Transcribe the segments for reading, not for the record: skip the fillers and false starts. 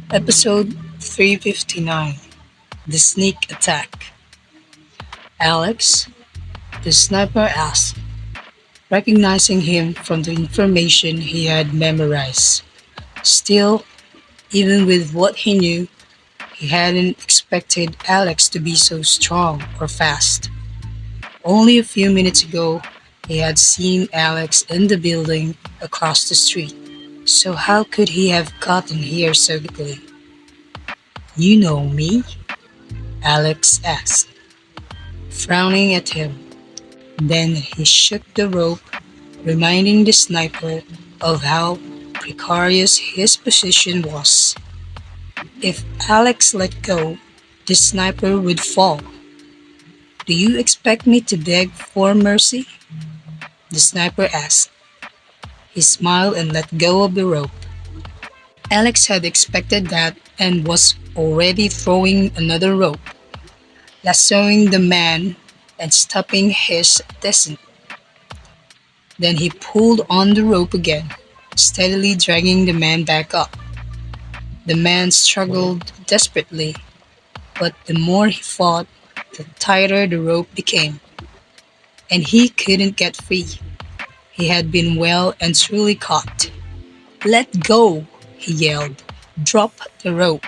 Episode 359. The Sneak Attack. Alex, the sniper asked, recognizing him from the information he had memorized. Still, even with what he knew, he hadn't expected Alex to be so strong or fast. Only a few minutes ago, he had seen Alex in the building across the street. So how could he have gotten here so quickly? You know me? Alex asked, frowning at him. Then he shook the rope, reminding the sniper of how precarious his position was. If Alex let go, the sniper would fall. Do you expect me to beg for mercy? The sniper asked. He smiled and let go of the rope. Alex had expected that and was already throwing another rope, lassoing the man and stopping his descent. Then he pulled on the rope again, steadily dragging the man back up. The man struggled desperately, but the more he fought, the tighter the rope became, and he couldn't get free. He had been well and truly caught. Let go, he yelled. Drop the rope.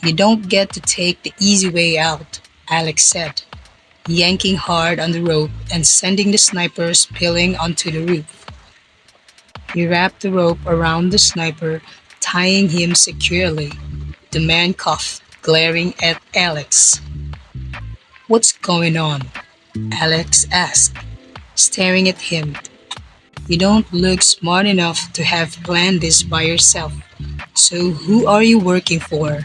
You don't get to take the easy way out, Alex said, yanking hard on the rope and sending the sniper spilling onto the roof. He wrapped the rope around the sniper, tying him securely. The man coughed, glaring at Alex. What's going on? Alex asked, staring at him. You don't look smart enough to have planned this by yourself. So who are you working for?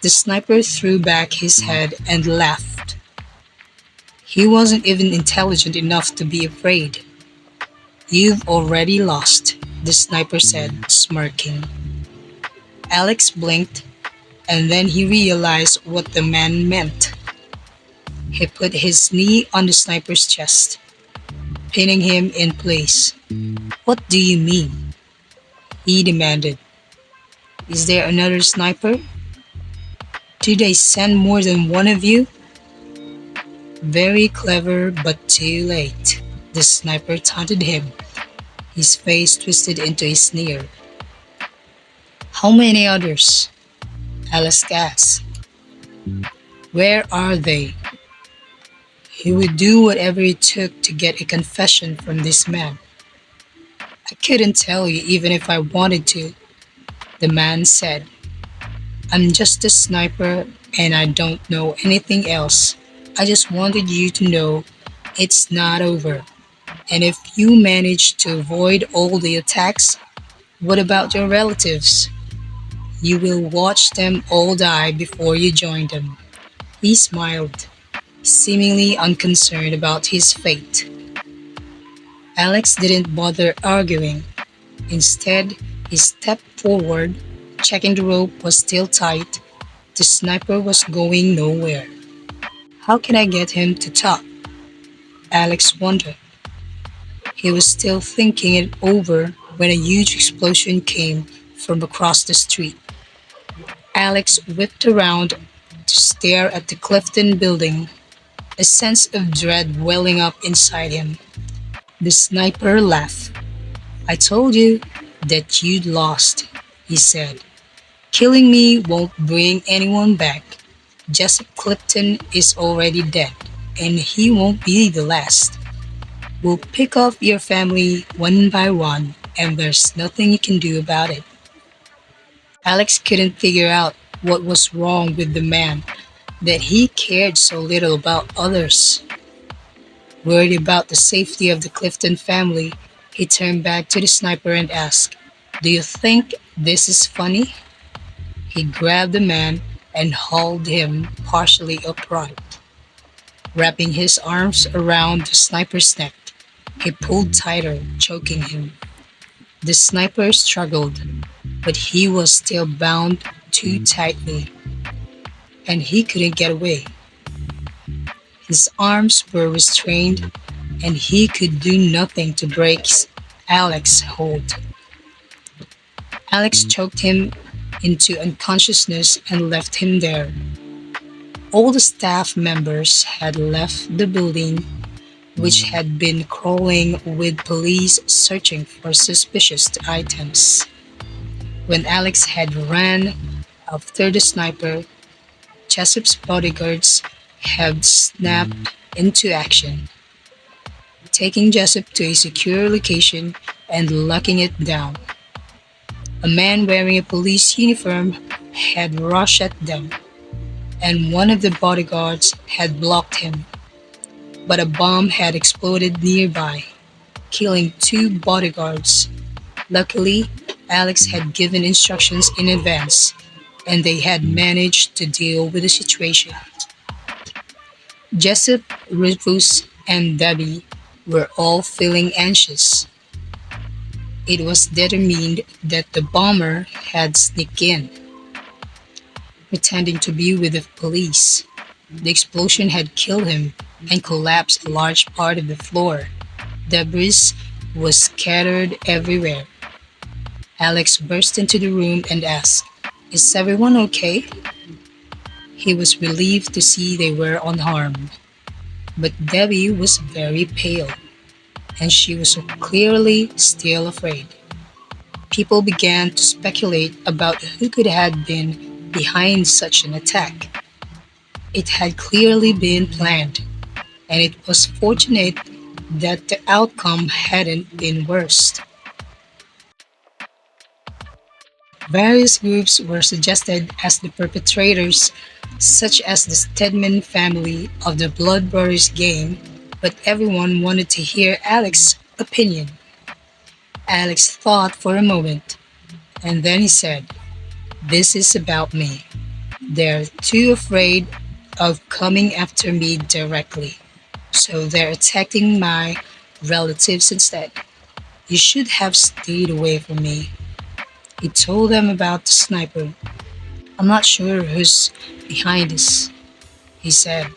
The sniper threw back his head and laughed. He wasn't even intelligent enough to be afraid. You've already lost, the sniper said, smirking. Alex blinked, and then he realized what the man meant. He put his knee on the sniper's chest, pinning him in place. What do you mean? He demanded. Is there another sniper? Did they send more than one of you? Very clever, but too late, the sniper taunted him, his face twisted into a sneer. How many others? Alex asked. Where are they? He would do whatever it took to get a confession from this man. I couldn't tell you even if I wanted to, the man said. I'm just a sniper and I don't know anything else. I just wanted you to know it's not over. And if you manage to avoid all the attacks, what about your relatives? You will watch them all die before you join them. He smiled, seemingly unconcerned about his fate. Alex didn't bother arguing. Instead, he stepped forward, checking the rope was still tight. The sniper was going nowhere. How can I get him to talk? Alex wondered. He was still thinking it over when a huge explosion came from across the street. Alex whipped around to stare at the Clifton building, a sense of dread welling up inside him. The sniper laughed. I told you that you'd lost, he said. Killing me won't bring anyone back. Jesse Clifton is already dead, and he won't be the last. We'll pick off your family one by one, and there's nothing you can do about it. Alex couldn't figure out what was wrong with the man, that he cared so little about others. Worried about the safety of the Clifton family, he turned back to the sniper and asked, Do you think this is funny? He grabbed the man and hauled him partially upright. Wrapping his arms around the sniper's neck, he pulled tighter, choking him. The sniper struggled, but he was still bound too tightly, and he couldn't get away. His arms were restrained, and he could do nothing to break Alex's hold. Alex choked him into unconsciousness and left him there. All the staff members had left the building, which had been crawling with police searching for suspicious items. When Alex had ran after the sniper, Jessup's bodyguards had snapped into action, taking Jessup to a secure location and locking it down. A man wearing a police uniform had rushed at them, and one of the bodyguards had blocked him. But a bomb had exploded nearby, killing two bodyguards. Luckily, Alex had given instructions in advance, and they had managed to deal with the situation. Jessup, Rufus, and Debbie were all feeling anxious. It was determined that the bomber had sneaked in, pretending to be with the police. The explosion had killed him and collapsed a large part of the floor. Debris was scattered everywhere. Alex burst into the room and asked, "Is everyone okay?" He was relieved to see they were unharmed. But Debbie was very pale, and she was clearly still afraid. People began to speculate about who could have been behind such an attack. It had clearly been planned, and it was fortunate that the outcome hadn't been worse. Various groups were suggested as the perpetrators, such as the Stedman family of the Blood Brothers game, but everyone wanted to hear Alex's opinion. Alex thought for a moment, and then he said, "This is about me. They're too afraid of coming after me directly, so they're attacking my relatives instead. You should have stayed away from me." He told them about the sniper. "I'm not sure who's behind this," he said.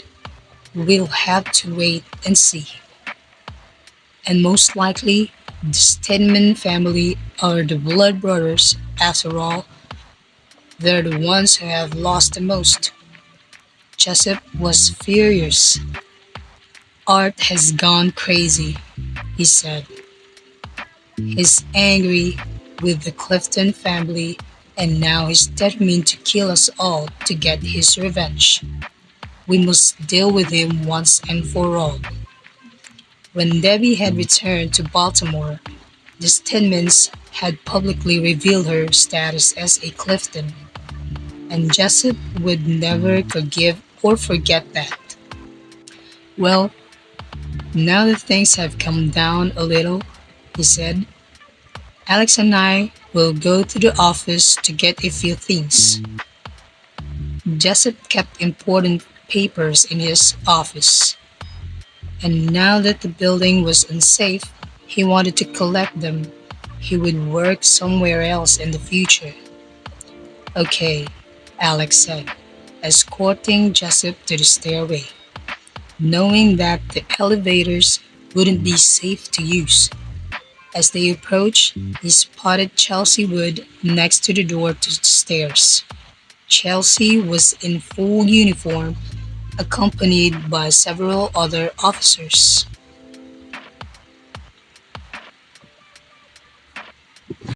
"We'll have to wait and see. And most likely, the Stedman family are the Blood Brothers. After all, they're the ones who have lost the most." Jessup was furious. "Art has gone crazy," he said. "He's angry with the Clifton family, and now he's determined to kill us all to get his revenge. We must deal with him once and for all." When Debbie had returned to Baltimore, the Stedmans had publicly revealed her status as a Clifton, and Jessup would never forgive or forget that. "Well, now that things have come down a little," he said, "Alex and I will go to the office to get a few things." Jessup kept important papers in his office, and now that the building was unsafe, he wanted to collect them. He would work somewhere else in the future. "Okay," Alex said, escorting Jessup to the stairway, knowing that the elevators wouldn't be safe to use. As they approached, he spotted Chelsea Wood next to the door to the stairs. Chelsea was in full uniform, accompanied by several other officers.